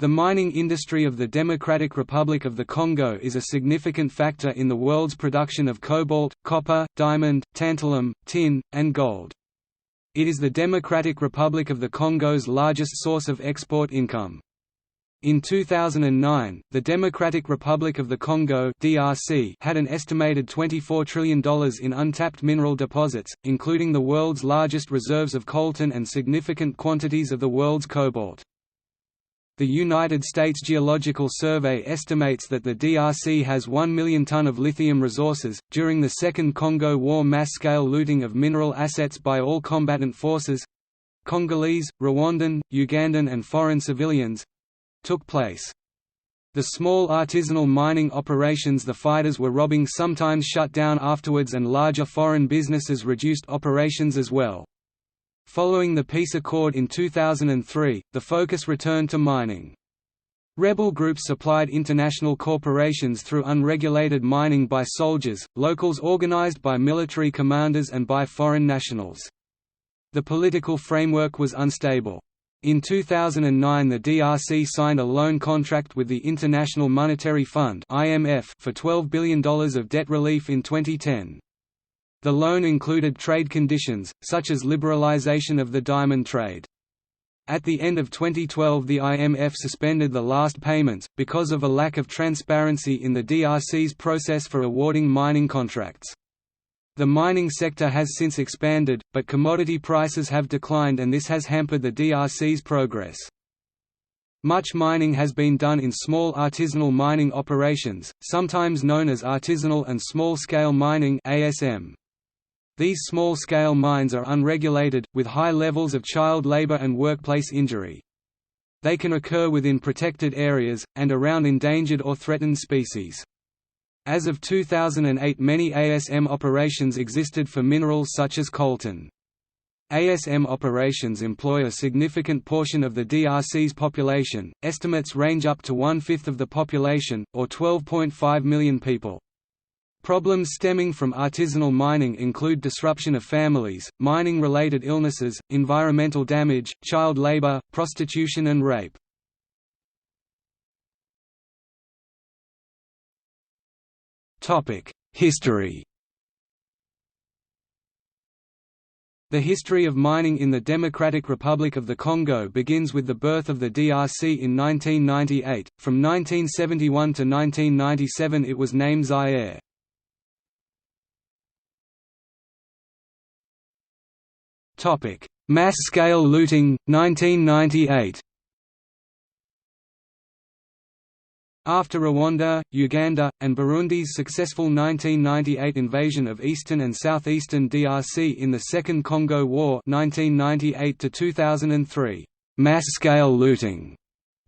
The mining industry of the Democratic Republic of the Congo is a significant factor in the world's production of cobalt, copper, diamond, tantalum, tin, and gold. It is the Democratic Republic of the Congo's largest source of export income. In 2009, the Democratic Republic of the Congo (DRC) had an estimated $24 trillion in untapped mineral deposits, including the world's largest reserves of coltan and significant quantities of the world's cobalt. The United States Geological Survey estimates that the DRC has 1 million ton of lithium resources. During the Second Congo War, mass-scale looting of mineral assets by all combatant forces Congolese, Rwandan, Ugandan, and foreign civilians took place. The small artisanal mining operations the fighters were robbing sometimes shut down afterwards, and larger foreign businesses reduced operations as well. Following the peace accord in 2003, the focus returned to mining. Rebel groups supplied international corporations through unregulated mining by soldiers, locals organized by military commanders, and by foreign nationals. The political framework was unstable. In 2009, the DRC signed a loan contract with the International Monetary Fund (IMF) for $12 billion of debt relief in 2010. The loan included trade conditions, such as liberalization of the diamond trade. At the end of 2012, the IMF suspended the last payments, because of a lack of transparency in the DRC's process for awarding mining contracts. The mining sector has since expanded, but commodity prices have declined, and this has hampered the DRC's progress. Much mining has been done in small artisanal mining operations, sometimes known as artisanal and small-scale mining (ASM). These small-scale mines are unregulated, with high levels of child labor and workplace injury. They can occur within protected areas, and around endangered or threatened species. As of 2008, many ASM operations existed for minerals such as coltan. ASM operations employ a significant portion of the DRC's population, estimates range up to one-fifth of the population, or 12.5 million people. Problems stemming from artisanal mining include disruption of families, mining-related illnesses, environmental damage, child labor, prostitution and rape. History. The history of mining in the Democratic Republic of the Congo begins with the birth of the DRC in 1998. From 1971 to 1997 it was named Zaire. Mass-scale looting, 1998. After Rwanda, Uganda, and Burundi's successful 1998 invasion of eastern and southeastern DRC in the Second Congo War 1998–2003, mass-scale looting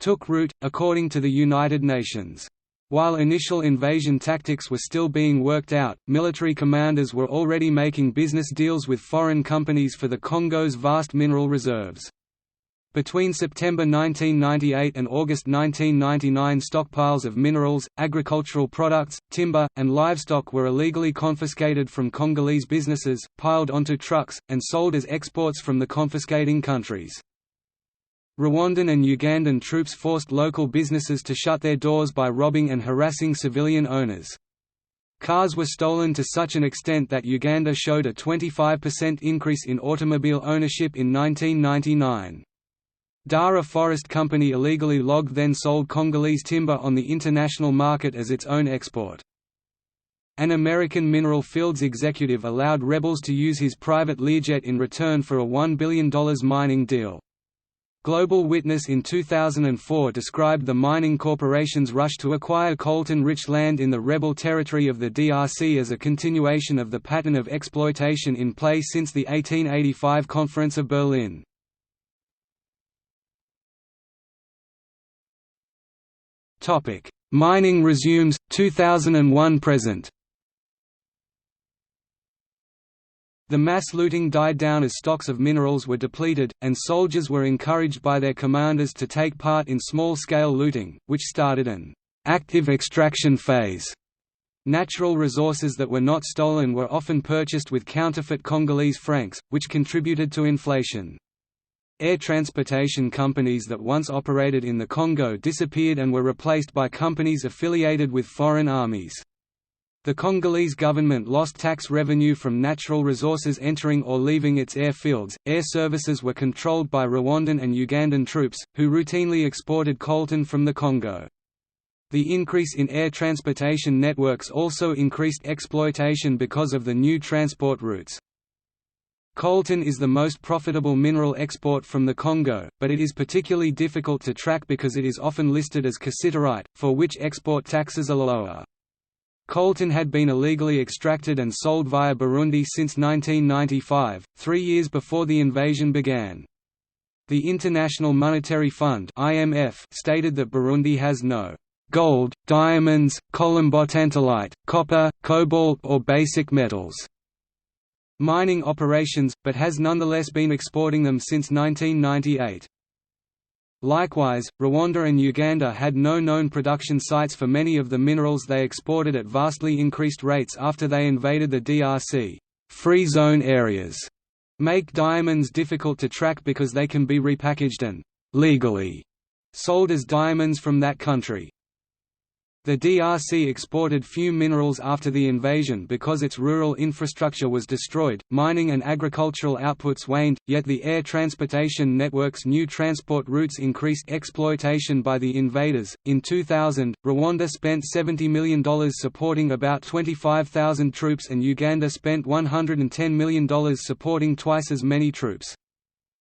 took root, according to the United Nations. While initial invasion tactics were still being worked out, military commanders were already making business deals with foreign companies for the Congo's vast mineral reserves. Between September 1998 and August 1999, stockpiles of minerals, agricultural products, timber, and livestock were illegally confiscated from Congolese businesses, piled onto trucks, and sold as exports from the confiscating countries. Rwandan and Ugandan troops forced local businesses to shut their doors by robbing and harassing civilian owners. Cars were stolen to such an extent that Uganda showed a 25% increase in automobile ownership in 1999. Dara Forest Company illegally logged then sold Congolese timber on the international market as its own export. An American mineral fields executive allowed rebels to use his private Learjet in return for a $1 billion mining deal. Global Witness in 2004 described the mining corporation's rush to acquire coltan-rich land in the rebel territory of the DRC as a continuation of the pattern of exploitation in place since the 1885 Conference of Berlin. Mining resumes, 2001–present. The mass looting died down as stocks of minerals were depleted, and soldiers were encouraged by their commanders to take part in small-scale looting, which started an active extraction phase. Natural resources that were not stolen were often purchased with counterfeit Congolese francs, which contributed to inflation. air transportation companies that once operated in the Congo disappeared and were replaced by companies affiliated with foreign armies. The Congolese government lost tax revenue from natural resources entering or leaving its airfields. Air services were controlled by Rwandan and Ugandan troops, who routinely exported coltan from the Congo. The increase in air transportation networks also increased exploitation because of the new transport routes. Coltan is the most profitable mineral export from the Congo, but it is particularly difficult to track because it is often listed as cassiterite, for which export taxes are lower. Coltan had been illegally extracted and sold via Burundi since 1995, 3 years before the invasion began. The International Monetary Fund (IMF) stated that Burundi has no gold, diamonds, columbotantalite, copper, cobalt or basic metals mining operations, but has nonetheless been exporting them since 1998. Likewise, Rwanda and Uganda had no known production sites for many of the minerals they exported at vastly increased rates after they invaded the DRC. Free zone areas make diamonds difficult to track because they can be repackaged and legally sold as diamonds from that country. The DRC exported few minerals after the invasion because its rural infrastructure was destroyed, mining and agricultural outputs waned, yet the air transportation network's new transport routes increased exploitation by the invaders. In 2000, Rwanda spent $70 million supporting about 25,000 troops and Uganda spent $110 million supporting twice as many troops.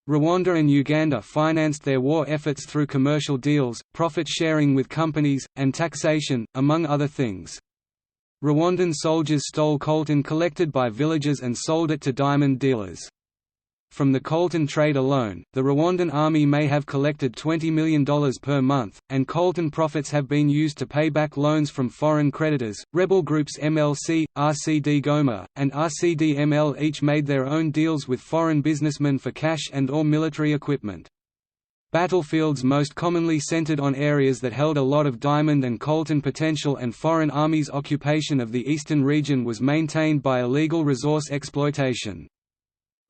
Rwanda and Uganda financed their war efforts through commercial deals, profit sharing with companies, and taxation, among other things. Rwandan soldiers stole coltan collected by villagers and sold it to diamond dealers. From the coltan trade alone, the Rwandan army may have collected $20 million per month, and coltan profits have been used to pay back loans from foreign creditors. Rebel groups MLC, RCD Goma, and RCD-ML each made their own deals with foreign businessmen for cash and/or military equipment. Battlefields most commonly centered on areas that held a lot of diamond and coltan potential, and foreign armies' occupation of the eastern region was maintained by illegal resource exploitation.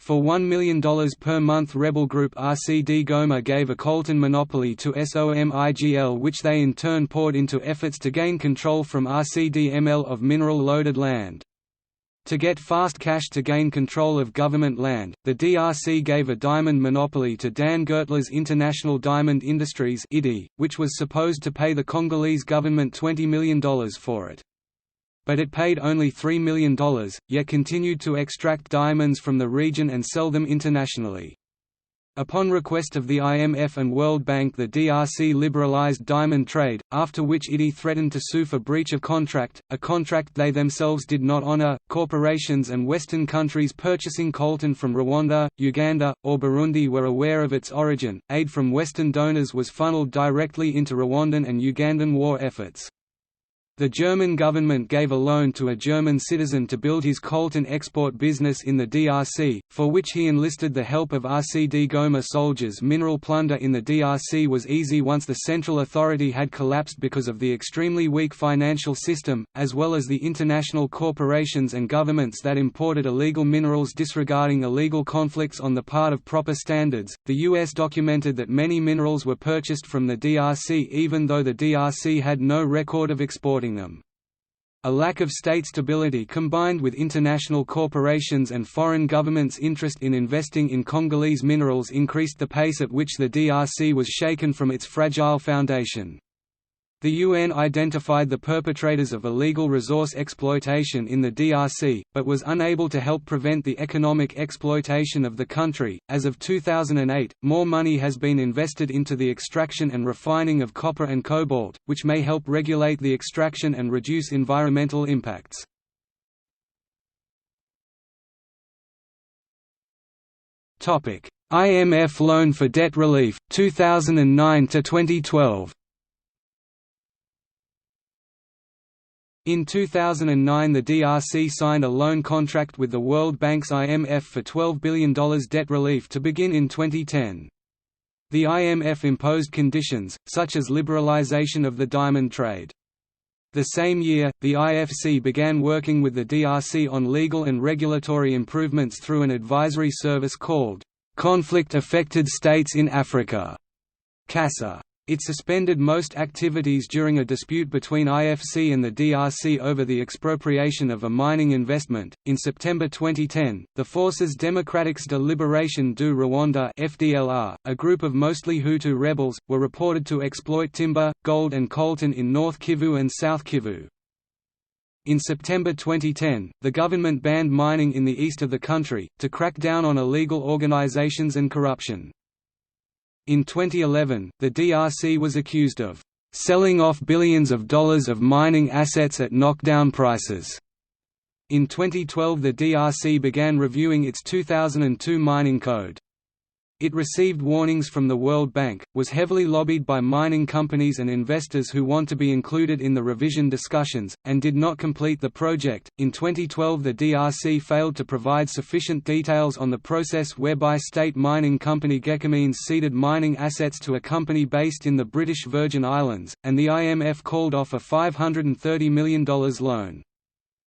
For $1 million per month, rebel group RCD Goma gave a coltan monopoly to SOMIGL, which they in turn poured into efforts to gain control from RCD-ML of mineral-loaded land. To get fast cash to gain control of government land, the DRC gave a diamond monopoly to Dan Gertler's International Diamond Industries (IDI), which was supposed to pay the Congolese government $20 million for it. But it paid only $3 million, yet continued to extract diamonds from the region and sell them internationally. Upon request of the IMF and World Bank, the DRC liberalized diamond trade, after which IDI threatened to sue for breach of contract, a contract they themselves did not honor. Corporations and Western countries purchasing coltan from Rwanda, Uganda, or Burundi were aware of its origin. Aid from Western donors was funneled directly into Rwandan and Ugandan war efforts. The German government gave a loan to a German citizen to build his coltan export business in the DRC, for which he enlisted the help of RCD Goma soldiers. Mineral plunder in the DRC was easy once the central authority had collapsed because of the extremely weak financial system, as well as the international corporations and governments that imported illegal minerals disregarding illegal conflicts on the part of proper standards. The US documented that many minerals were purchased from the DRC even though the DRC had no record of exporting them. A lack of state stability combined with international corporations and foreign governments' interest in investing in Congolese minerals increased the pace at which the DRC was shaken from its fragile foundation. The UN identified the perpetrators of illegal resource exploitation in the DRC, but was unable to help prevent the economic exploitation of the country. As of 2008, more money has been invested into the extraction and refining of copper and cobalt, which may help regulate the extraction and reduce environmental impacts. Topic: IMF loan for debt relief 2009 to 2012. In 2009, the DRC signed a loan contract with the World Bank's IMF for $12 billion debt relief to begin in 2010. The IMF imposed conditions, such as liberalization of the diamond trade. The same year, the IFC began working with the DRC on legal and regulatory improvements through an advisory service called Conflict-Affected States in Africa (CASA). It suspended most activities during a dispute between IFC and the DRC over the expropriation of a mining investment. In September 2010, the Forces Démocratiques de Libération du Rwanda (FDLR), a group of mostly Hutu rebels, were reported to exploit timber, gold, and coltan in North Kivu and South Kivu. In September 2010, the government banned mining in the east of the country, to crack down on illegal organizations and corruption. In 2011, the DRC was accused of selling off billions of dollars of mining assets at knockdown prices. In 2012, the DRC began reviewing its 2002 mining code. It received warnings from the World Bank, was heavily lobbied by mining companies and investors who want to be included in the revision discussions, and did not complete the project. In 2012, the DRC failed to provide sufficient details on the process whereby state mining company Gécamines ceded mining assets to a company based in the British Virgin Islands, and the IMF called off a $530 million loan.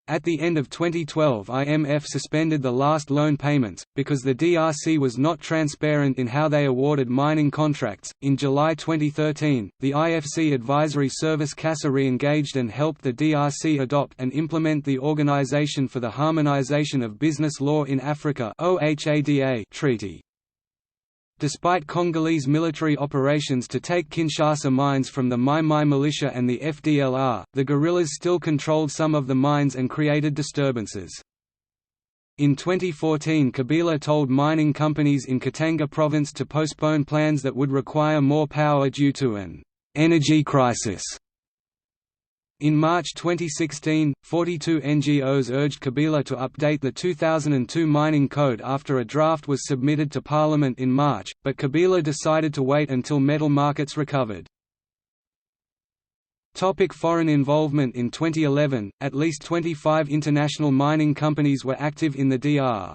At the end of 2012, IMF suspended the last loan payments, because the DRC was not transparent in how they awarded mining contracts. In July 2013, the IFC Advisory Service CASA re-engaged and helped the DRC adopt and implement the Organization for the Harmonization of Business Law in Africa treaty. Despite Congolese military operations to take Kinshasa mines from the Mai Mai militia and the FDLR, the guerrillas still controlled some of the mines and created disturbances. In 2014, Kabila told mining companies in Katanga province to postpone plans that would require more power due to an energy crisis. In March 2016, 42 NGOs urged Kabila to update the 2002 mining code after a draft was submitted to Parliament in March, but Kabila decided to wait until metal markets recovered. Foreign involvement. In 2011, at least 25 international mining companies were active in the DR.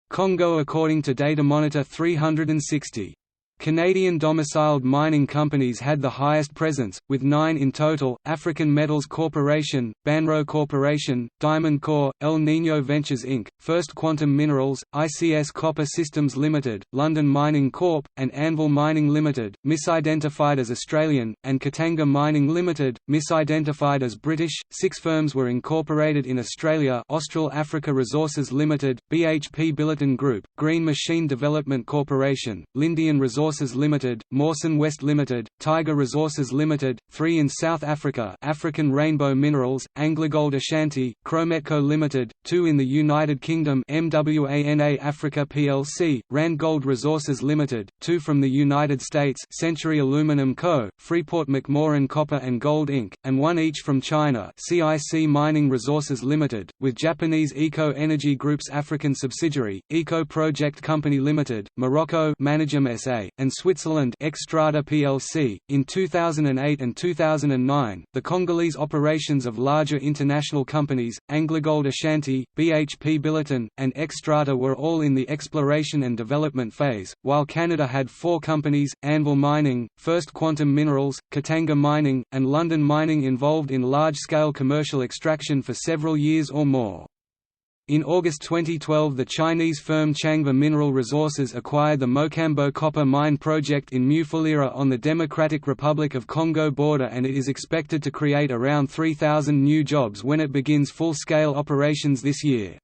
Congo according to Data Monitor. 360 Canadian-domiciled mining companies had the highest presence, with 9 in total: African Metals Corporation, Banro Corporation, Diamond Corp, El Niño Ventures Inc., First Quantum Minerals, ICS Copper Systems Limited, London Mining Corp., and Anvil Mining Limited, misidentified as Australian, and Katanga Mining Limited, misidentified as British. 6 firms were incorporated in Australia: Austral Africa Resources Limited, BHP Billiton Group, Green Machine Development Corporation, Lindian Resources Limited, Mawson West Limited, Tiger Resources Limited. 3 in South Africa: African Rainbow Minerals, AngloGold Ashanti, Crometco Limited. 2 in the United Kingdom: MWANA Africa plc, Randgold Resources Limited. 2 from the United States: Century Aluminum Co., Freeport McMoran Copper and Gold Inc., and 1 each from China: CIC Mining Resources Limited, with Japanese Eco Energy Group's African subsidiary, Eco Project Company Limited, Morocco Managem SA, and Switzerland Xstrata plc. In 2008 and 2009, the Congolese operations of larger international companies, AngloGold Ashanti, BHP Billiton, and Xstrata were all in the exploration and development phase, while Canada had 4 companies: Anvil Mining, First Quantum Minerals, Katanga Mining, and London Mining involved in large-scale commercial extraction for several years or more. In August 2012, the Chinese firm Changba Mineral Resources acquired the Mokambo copper mine project in Mufulira on the Democratic Republic of Congo border, and it is expected to create around 3,000 new jobs when it begins full-scale operations this year.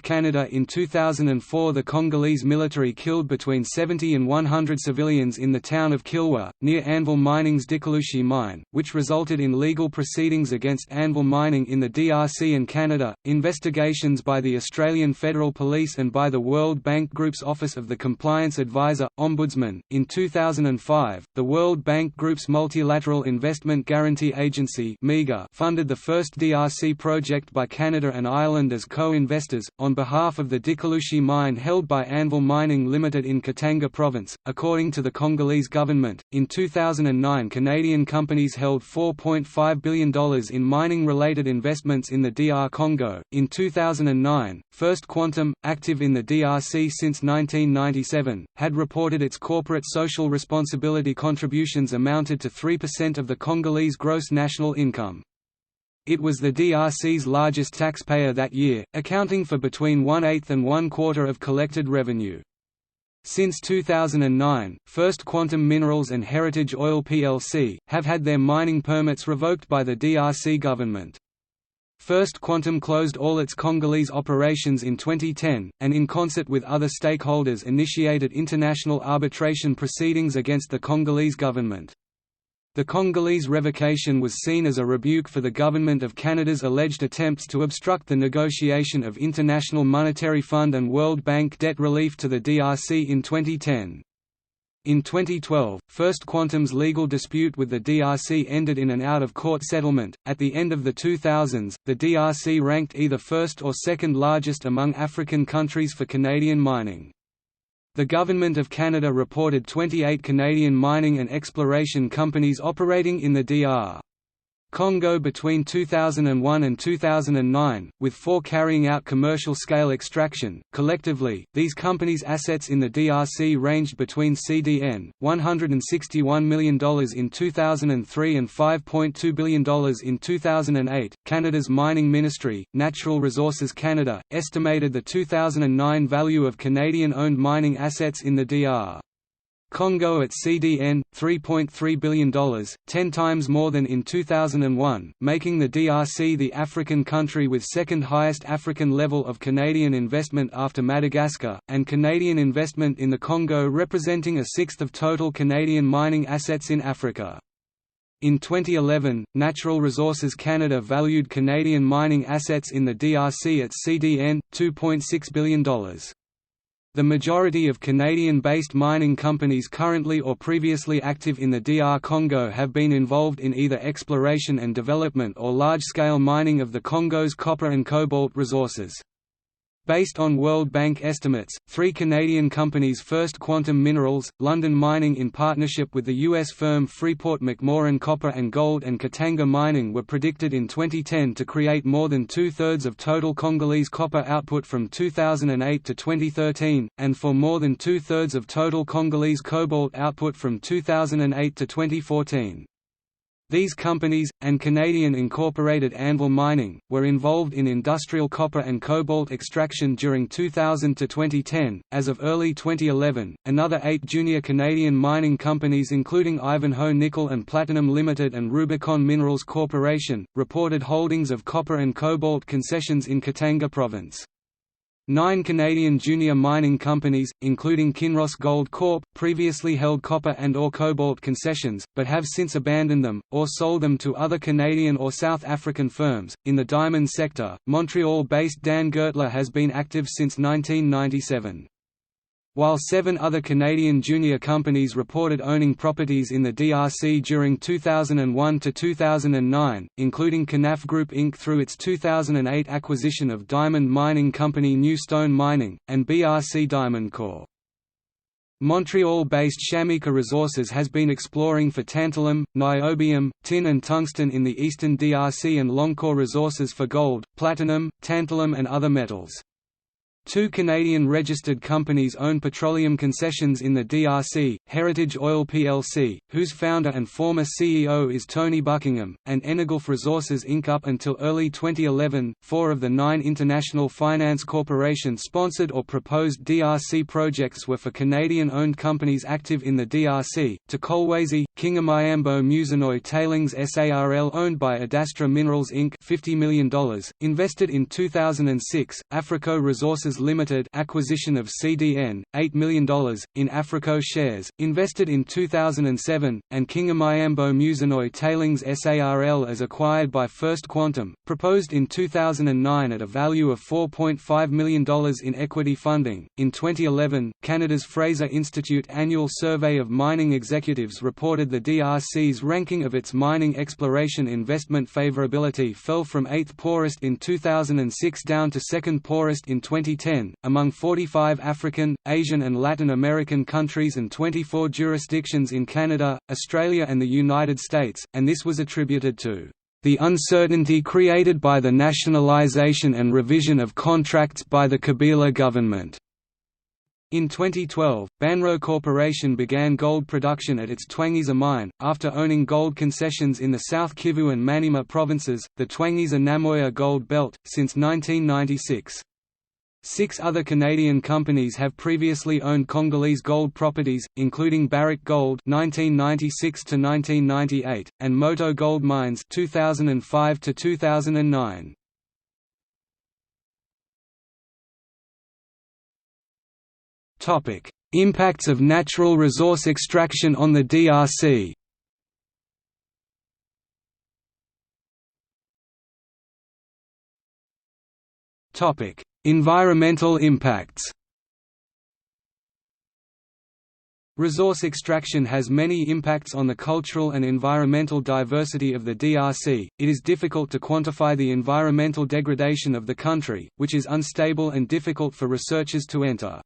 Canada. In 2004, the Congolese military killed between 70 and 100 civilians in the town of Kilwa, near Anvil Mining's Dikalushi mine, which resulted in legal proceedings against Anvil Mining in the DRC and Canada. Investigations by the Australian Federal Police and by the World Bank Group's Office of the Compliance Advisor, Ombudsman. In 2005, the World Bank Group's Multilateral Investment Guarantee Agency funded the first DRC project by Canada and Ireland as co-investors, on behalf of the Dikalushi mine held by Anvil Mining Limited in Katanga Province. According to the Congolese government, in 2009 Canadian companies held $4.5 billion in mining-related investments in the DR Congo. In 2009, First Quantum, active in the DRC since 1997, had reported its corporate social responsibility contributions amounted to 3% of the Congolese gross national income. It was the DRC's largest taxpayer that year, accounting for between 1/8 and 1/4 of collected revenue. Since 2009, First Quantum Minerals and Heritage Oil plc, have had their mining permits revoked by the DRC government. First Quantum closed all its Congolese operations in 2010, and in concert with other stakeholders initiated international arbitration proceedings against the Congolese government. The Congolese revocation was seen as a rebuke for the Government of Canada's alleged attempts to obstruct the negotiation of International Monetary Fund and World Bank debt relief to the DRC in 2010. In 2012, First Quantum's legal dispute with the DRC ended in an out-of-court settlement. At the end of the 2000s, the DRC ranked either first or second largest among African countries for Canadian mining. The Government of Canada reported 28 Canadian mining and exploration companies operating in the DR. Congo between 2001 and 2009, with 4 carrying out commercial-scale extraction. Collectively, these companies' assets in the DRC ranged between CDN $161 million in 2003 and $5.2 billion in 2008. Canada's Mining Ministry, Natural Resources Canada, estimated the 2009 value of Canadian-owned mining assets in the DR. Congo at CDN, $3.3 billion, 10 times more than in 2001, making the DRC the African country with second highest African level of Canadian investment after Madagascar, and Canadian investment in the Congo representing a sixth of total Canadian mining assets in Africa. In 2011, Natural Resources Canada valued Canadian mining assets in the DRC at CDN, $2.6 billion. The majority of Canadian-based mining companies currently or previously active in the DR Congo have been involved in either exploration and development or large-scale mining of the Congo's copper and cobalt resources. Based on World Bank estimates, 3 Canadian companies, First Quantum Minerals, London Mining in partnership with the U.S. firm Freeport-McMoRan Copper and Gold, and Katanga Mining, were predicted in 2010 to create more than 2/3 of total Congolese copper output from 2008 to 2013, and for more than 2/3 of total Congolese cobalt output from 2008 to 2014. These companies, and Canadian incorporated Anvil Mining, were involved in industrial copper and cobalt extraction during 2000 to 2010. As of early 2011, another 8 junior Canadian mining companies, including Ivanhoe Nickel and Platinum Limited and Rubicon Minerals Corporation, reported holdings of copper and cobalt concessions in Katanga Province. 9 Canadian junior mining companies, including Kinross Gold Corp., previously held copper and/or cobalt concessions, but have since abandoned them, or sold them to other Canadian or South African firms. In the diamond sector, Montreal-based Dan Gertler has been active since 1997. While 7 other Canadian junior companies reported owning properties in the DRC during 2001 to 2009, including Canaf Group Inc. through its 2008 acquisition of diamond mining company New Stone Mining, and BRC Diamond Corp. Montreal-based Shamika Resources has been exploring for tantalum, niobium, tin and tungsten in the eastern DRC, and Longcore Resources for gold, platinum, tantalum and other metals. 2 Canadian registered companies own petroleum concessions in the DRC, Heritage Oil plc, whose founder and former CEO is Tony Buckingham, and Enegulf Resources Inc. Up until early 2011, 4 of the 9 International Finance Corporation sponsored or proposed DRC projects were for Canadian-owned companies active in the DRC, Tokolwezi, Kingamayambo Musinoi Tailings SARL owned by Adastra Minerals Inc. $50 million, invested in 2006, Africo Resources Limited acquisition of CDN, $8 million, in Africo shares, invested in 2007, and Kingamayambo Musinoi Tailings SARL as acquired by First Quantum, proposed in 2009 at a value of $4.5 million in equity funding. In 2011, Canada's Fraser Institute annual survey of mining executives reported the DRC's ranking of its mining exploration investment favorability fell from 8th poorest in 2006 down to 2nd poorest in 2010. Among 45 African, Asian and Latin American countries and 24 jurisdictions in Canada, Australia and the United States, and this was attributed to the uncertainty created by the nationalisation and revision of contracts by the Kabila government. In 2012, Banro Corporation began gold production at its Twangisa mine, after owning gold concessions in the South Kivu and Maniema provinces, the Twangisa-Namoya Gold Belt, since 1996. 6 other Canadian companies have previously owned Congolese gold properties, including Barrick Gold (1996 to 1998) and Moto Gold Mines (2005 to 2009). Topic: Impacts of natural resource extraction on the DRC. Topic: Environmental impacts. Resource extraction has many impacts on the cultural and environmental diversity of the DRC. It is difficult to quantify the environmental degradation of the country, which is unstable and difficult for researchers to enter.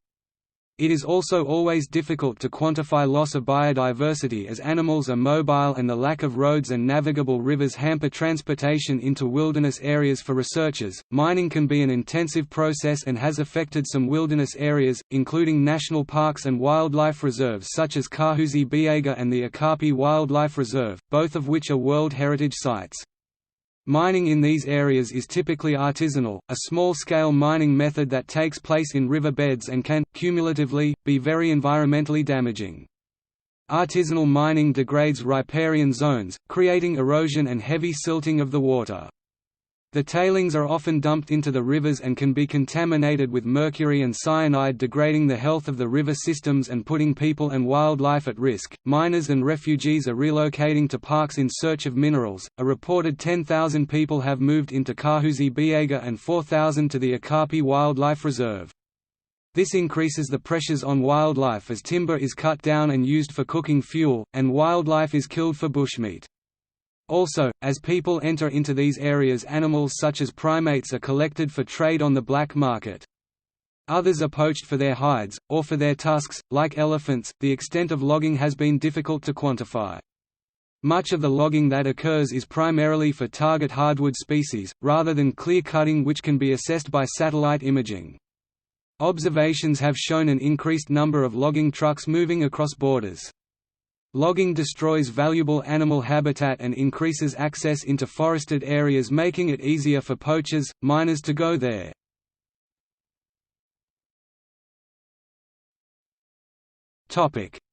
It is also always difficult to quantify loss of biodiversity as animals are mobile and the lack of roads and navigable rivers hamper transportation into wilderness areas for researchers. Mining can be an intensive process and has affected some wilderness areas, including national parks and wildlife reserves such as Kahuzi-Biega and the Okapi Wildlife Reserve, both of which are World Heritage Sites. Mining in these areas is typically artisanal, a small-scale mining method that takes place in river beds and can, cumulatively, be very environmentally damaging. Artisanal mining degrades riparian zones, creating erosion and heavy silting of the water. The tailings are often dumped into the rivers and can be contaminated with mercury and cyanide, degrading the health of the river systems and putting people and wildlife at risk. Miners and refugees are relocating to parks in search of minerals. A reported 10,000 people have moved into Kahuzi-Biega and 4,000 to the Okapi Wildlife Reserve. This increases the pressures on wildlife as timber is cut down and used for cooking fuel, and wildlife is killed for bushmeat. Also, as people enter into these areas, animals such as primates are collected for trade on the black market. Others are poached for their hides, or for their tusks, like elephants. The extent of logging has been difficult to quantify. Much of the logging that occurs is primarily for target hardwood species, rather than clear cutting, which can be assessed by satellite imaging. Observations have shown an increased number of logging trucks moving across borders. Logging destroys valuable animal habitat and increases access into forested areas, making it easier for poachers, miners to go there.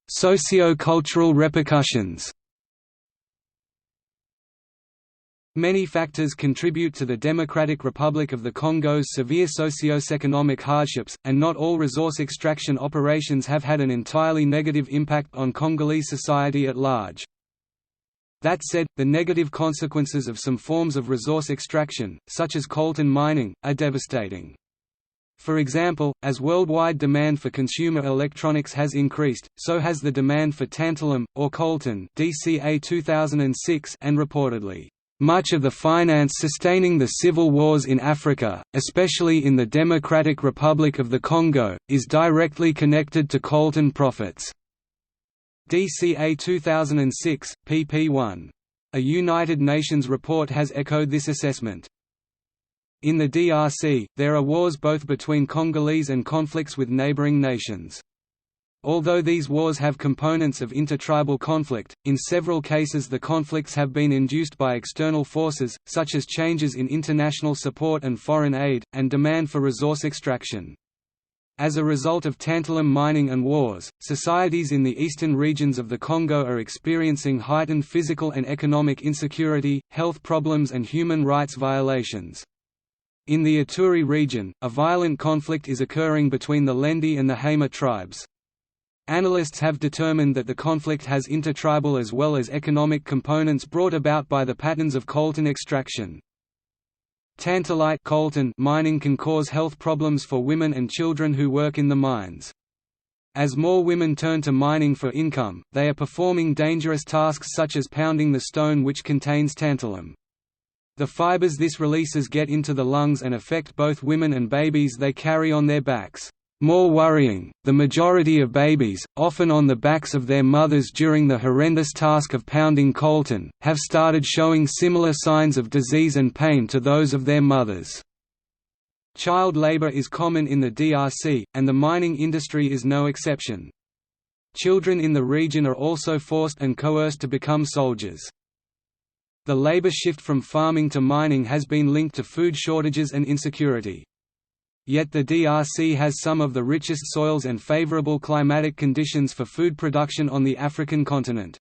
Socio-cultural repercussions. Many factors contribute to the Democratic Republic of the Congo's severe socio-economic hardships, and not all resource extraction operations have had an entirely negative impact on Congolese society at large. That said, the negative consequences of some forms of resource extraction, such as coltan mining, are devastating. For example, as worldwide demand for consumer electronics has increased, so has the demand for tantalum, or coltan DCA 2006, and reportedly, much of the finance sustaining the civil wars in Africa, especially in the Democratic Republic of the Congo, is directly connected to coltan profits. DCA 2006, pp. 1. A United Nations report has echoed this assessment. In the DRC, there are wars both between Congolese and conflicts with neighboring nations. Although these wars have components of intertribal conflict, in several cases the conflicts have been induced by external forces, such as changes in international support and foreign aid, and demand for resource extraction. As a result of tantalum mining and wars, societies in the eastern regions of the Congo are experiencing heightened physical and economic insecurity, health problems and human rights violations. In the Ituri region, a violent conflict is occurring between the Lendi and the Hema tribes. Analysts have determined that the conflict has intertribal as well as economic components brought about by the patterns of coltan extraction. Tantalite coltan mining can cause health problems for women and children who work in the mines. As more women turn to mining for income, they are performing dangerous tasks such as pounding the stone which contains tantalum. The fibers this releases get into the lungs and affect both women and babies they carry on their backs. More worrying, the majority of babies, often on the backs of their mothers during the horrendous task of pounding coltan, have started showing similar signs of disease and pain to those of their mothers. Child labor is common in the DRC, and the mining industry is no exception. Children in the region are also forced and coerced to become soldiers. The labor shift from farming to mining has been linked to food shortages and insecurity. Yet the DRC has some of the richest soils and favorable climatic conditions for food production on the African continent.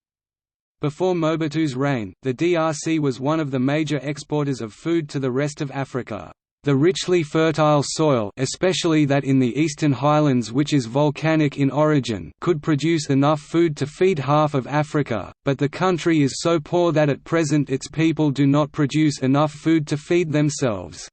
Before Mobutu's reign, the DRC was one of the major exporters of food to the rest of Africa. The richly fertile soil, especially that in the eastern highlands which is volcanic in origin, could produce enough food to feed half of Africa, but the country is so poor that at present its people do not produce enough food to feed themselves.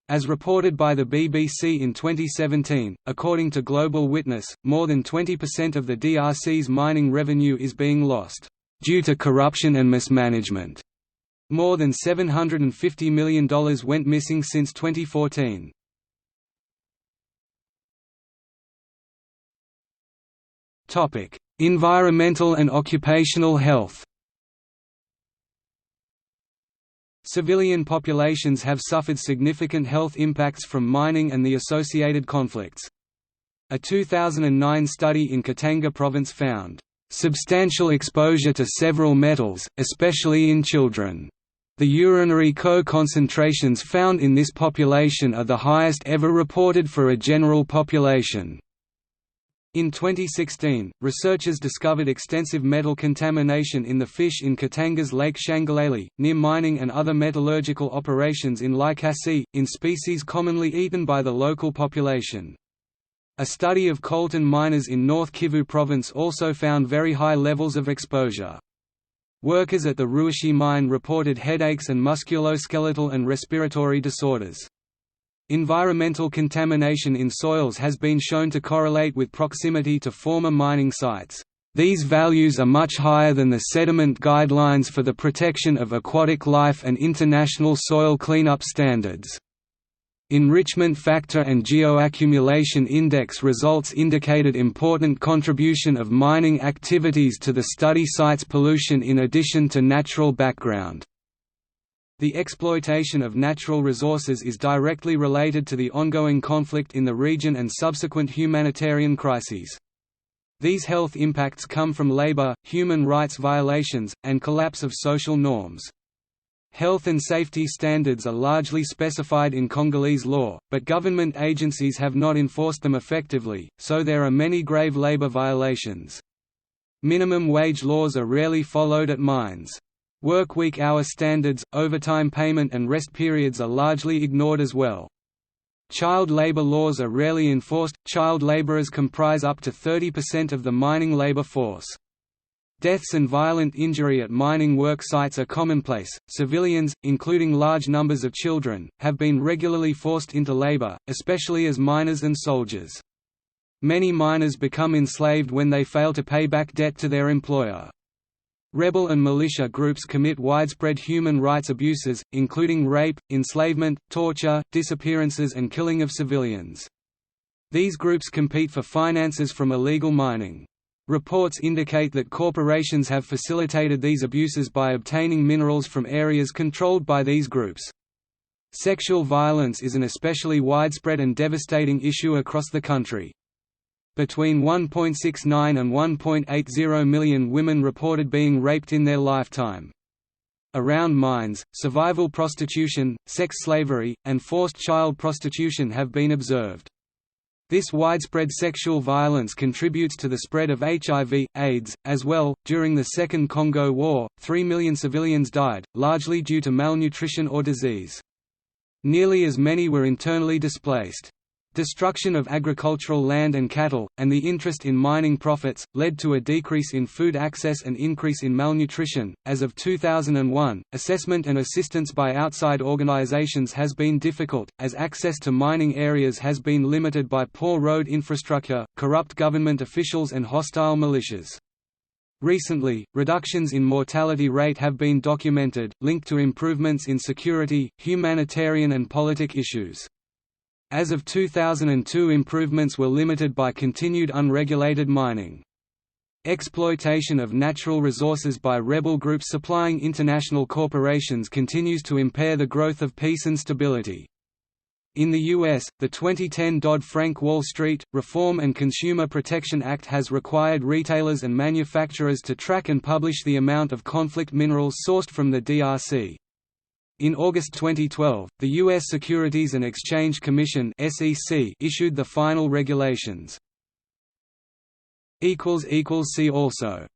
As reported by the BBC in 2017, according to Global Witness, more than 20% of the DRC's mining revenue is being lost, due to corruption and mismanagement. More than $750 million went missing since 2014. Environmental and occupational health. Civilian populations have suffered significant health impacts from mining and the associated conflicts. A 2009 study in Katanga province found, "...substantial exposure to several metals, especially in children. The urinary concentrations found in this population are the highest ever reported for a general population." In 2016, researchers discovered extensive metal contamination in the fish in Katanga's Lake Shangalele, near mining and other metallurgical operations in Likasi, in species commonly eaten by the local population. A study of coltan miners in North Kivu province also found very high levels of exposure. Workers at the Ruishi mine reported headaches and musculoskeletal and respiratory disorders. Environmental contamination in soils has been shown to correlate with proximity to former mining sites. These values are much higher than the sediment guidelines for the protection of aquatic life and international soil cleanup standards. Enrichment factor and geoaccumulation index results indicated important contribution of mining activities to the study site's pollution in addition to natural background. The exploitation of natural resources is directly related to the ongoing conflict in the region and subsequent humanitarian crises. These health impacts come from labor, human rights violations, and collapse of social norms. Health and safety standards are largely specified in Congolese law, but government agencies have not enforced them effectively, so there are many grave labor violations. Minimum wage laws are rarely followed at mines. Work-week hour standards, overtime payment and rest periods are largely ignored as well. Child labor laws are rarely enforced. Child laborers comprise up to 30% of the mining labor force. Deaths and violent injury at mining work sites are commonplace. Civilians, including large numbers of children, have been regularly forced into labor, especially as miners and soldiers. Many miners become enslaved when they fail to pay back debt to their employer. Rebel and militia groups commit widespread human rights abuses, including rape, enslavement, torture, disappearances and killing of civilians. These groups compete for finances from illegal mining. Reports indicate that corporations have facilitated these abuses by obtaining minerals from areas controlled by these groups. Sexual violence is an especially widespread and devastating issue across the country. Between 1.69 and 1.80 million women reported being raped in their lifetime. Around mines, survival prostitution, sex slavery, and forced child prostitution have been observed. This widespread sexual violence contributes to the spread of HIV, AIDS, as well. During the Second Congo War, 3 million civilians died, largely due to malnutrition or disease. Nearly as many were internally displaced. Destruction of agricultural land and cattle, and the interest in mining profits, led to a decrease in food access and increase in malnutrition. As of 2001, assessment and assistance by outside organizations has been difficult, as access to mining areas has been limited by poor road infrastructure, corrupt government officials, and hostile militias. Recently, reductions in mortality rate have been documented, linked to improvements in security, humanitarian, and politic issues. As of 2002, improvements were limited by continued unregulated mining. Exploitation of natural resources by rebel groups supplying international corporations continues to impair the growth of peace and stability. In the U.S., the 2010 Dodd-Frank Wall Street, Reform and Consumer Protection Act has required retailers and manufacturers to track and publish the amount of conflict minerals sourced from the DRC. In August 2012, the U.S. Securities and Exchange Commission (SEC) issued the final regulations. See also